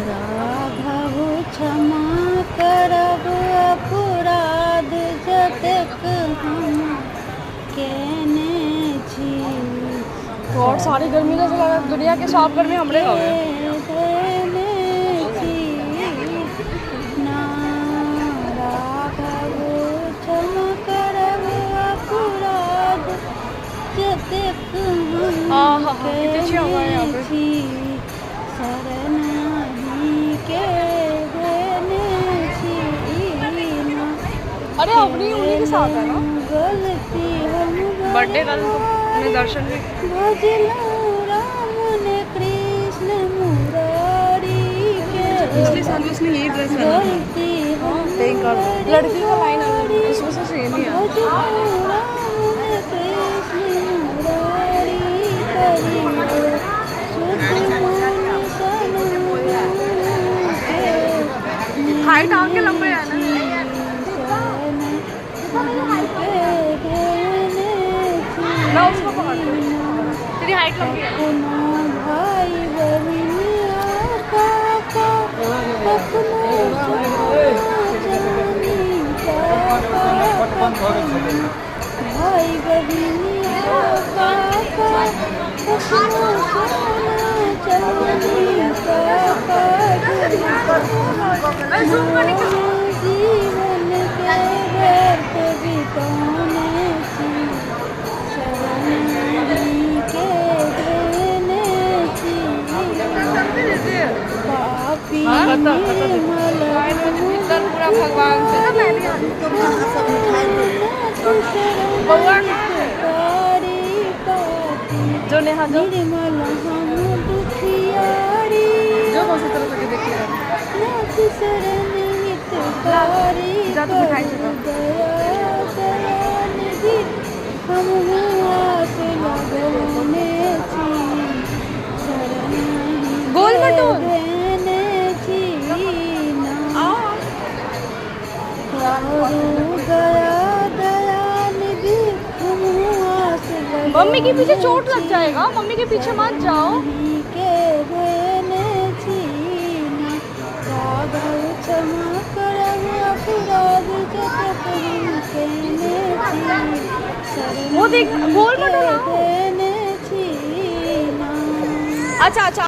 राघव क्षमा करब अपराध जतेक हम केने छी। और सारी गर्मी का लगा दुनिया के सब गर्मी हमरे गए देने छी ना राघव क्षमा करब अपराध जतेक हम केने छी। शरण के देने छी ना। अरे अपनी उन्हीं के साथ है ना गलती हम बर्थडे कल में दर्शन भी भजलूं राम ने कृष्ण मुरारी के। पिछले साल उसने यही ड्रेस पहना था गलती हम लड़की का लाइन उसमें से सेम ही है। भजलूं राम ने कृष्ण मुरारी करी शुद्ध मन सनमुख हाइट आगे लंबे है ना मैं उसको पकड़ तेरी हाइट लंबी है। भाई बहनिया काका भाई बहनिया काका जीवन के व्यर्थ बिताने छी। शरण के देने छी पापी निर्मल पूरा भगवान से जो नेहा जो निर्मल हम दुखियारी जो कौन सी तरह से देखिए नाथ शरण हितकारी जा तू मिठाई चुका दया दयानिधि हम आस लगने छी। शरण गोल बटोर देने छी ना गया दयानिधि हम आस मम्मी के पीछे चोट लग जाएगा मम्मी के पीछे मत जाओ। के देने छी ना राघव क्षमा करब अपराध जतेक हम केने छी। वो देख गोल बटोर देने छी ना। अच्छा अच्छा